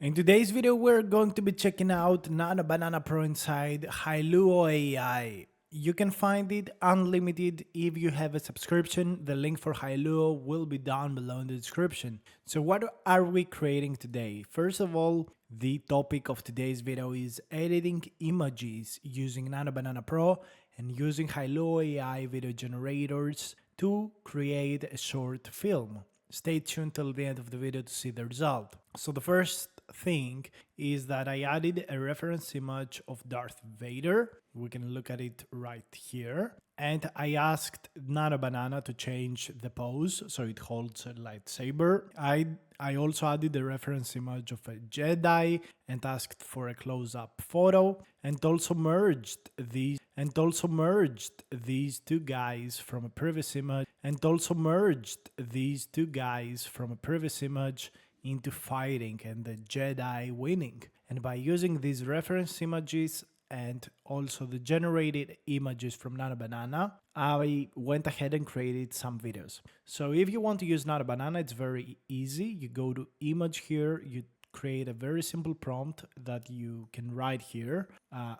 In today's video, we're going to be checking out Nano Banana Pro inside Hailuo.AI. You can find it unlimited if you have a subscription. The link for Hailuo will be down below in the description. So what are we creating today? First of all, the topic of today's video is editing images using Nano Banana Pro and using Hailuo.AI video generators to create a short film. Stay tuned till the end of the video to see the result. So the first thing is that I added a reference image of Darth Vader. We can look at it right here. And I asked Nano Banana to change the pose so it holds a lightsaber. I also added a reference image of a Jedi and asked for a close-up photo and also merged these two guys from a previous image into fighting and the Jedi winning. And by using these reference images and also the generated images from Nano Banana, I went ahead and created some videos. So if you want to use Nano Banana, it's very easy. You go to image here, you create a very simple prompt that you can write here.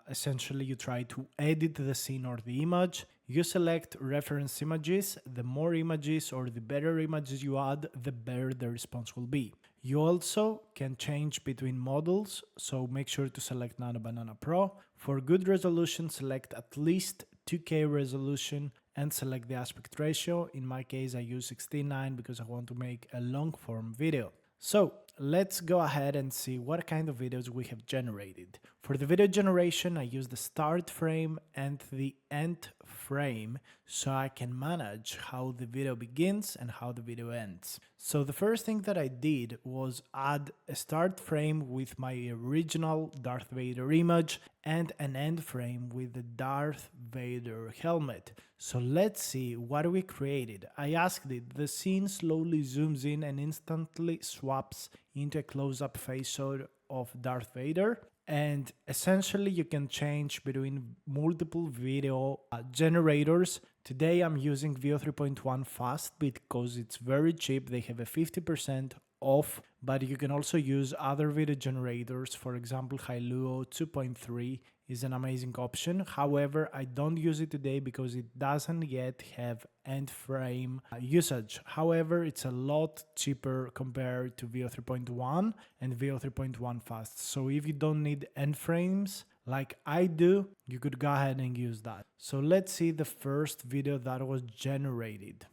Essentially, you try to edit the scene or the image. You select reference images. The more images or the better images you add, the better the response will be. You also can change between models, so make sure to select Nano Banana Pro. For good resolution, select at least 2K resolution and select the aspect ratio. In my case, I use 16:9 because I want to make a long form video. So let's go ahead and see what kind of videos we have generated. For the video generation, I use the start frame and the end frame so I can manage how the video begins and how the video ends. So the first thing that I did was add a start frame with my original Darth Vader image and an end frame with the Darth Vader helmet. So let's see what we created. I asked it, the scene slowly zooms in and instantly swaps into a close-up face shot of Darth Vader. And essentially you can change between multiple video generators. Today I'm using Veo 3.1 Fast because it's very cheap. They have a 50% off, but you can also use other video generators. For example, Hailuo 2.3 is an amazing option. However, I don't use it today because it doesn't yet have end frame usage. However, it's a lot cheaper compared to Veo 3.1 and Veo 3.1 Fast. So if you don't need end frames like I do, you could go ahead and use that. So let's see the first video that was generated.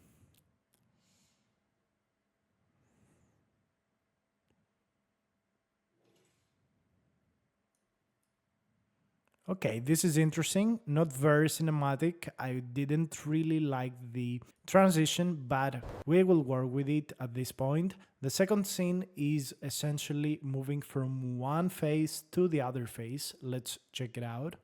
Okay, this is interesting, not very cinematic. I didn't really like the transition, but we will work with it at this point. The second scene is essentially moving from one face to the other face. Let's check it out.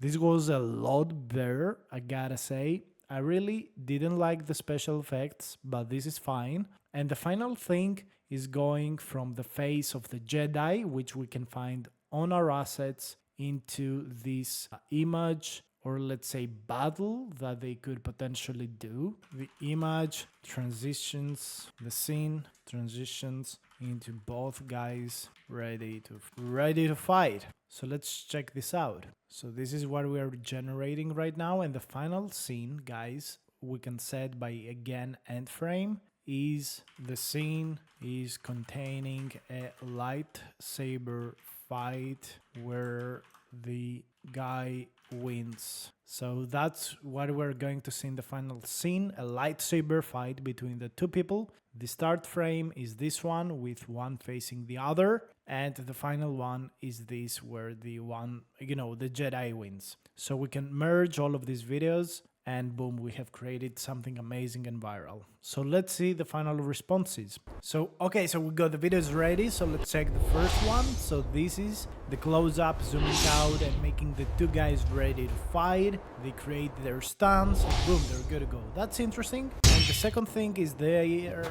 This was a lot better, I gotta say. I really didn't like the special effects, but this is fine. And the final thing is going from the face of the Jedi, which we can find on our assets, into this image, or let's say battle that they could potentially do. The image transitions, the scene transitions into both guys ready to fight. So let's check this out. So this is what we are generating right now, and the final scene, guys, we can set by again end frame is the scene is containing a lightsaber fight where the guy wins. So that's what we're going to see in the final scene, a lightsaber fight between the two people. The start frame is this one with one facing the other, and the final one is this where the one, the Jedi wins. So we can merge all of these videos and boom, we have created something amazing and viral. So let's see the final responses. So, okay, so we got the videos ready. So let's check the first one. So this is the close-up, zooming out and making the two guys ready to fight. They create their stance, and boom, they're good to go. That's interesting. And the second thing is they're,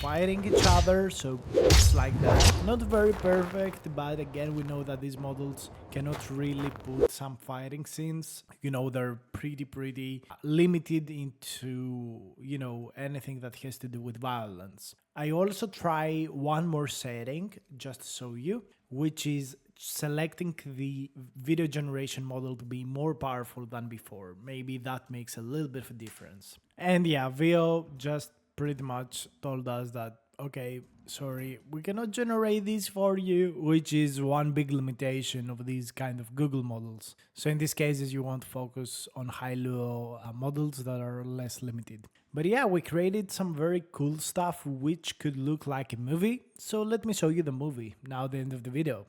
fighting each other, so it's like that. Not very perfect, but again, we know that these models cannot really put some fighting scenes. They're pretty limited into, anything that has to do with violence. I also try one more setting just to show you, which is selecting the video generation model to be more powerful than before. Maybe that makes a little bit of a difference. And yeah, Veo just pretty much told us that, okay, sorry, we cannot generate this for you, which is one big limitation of these kind of Google models. So in these cases, you want to focus on Hailuo models that are less limited. But yeah, we created some very cool stuff which could look like a movie. So let me show you the movie now at the end of the video.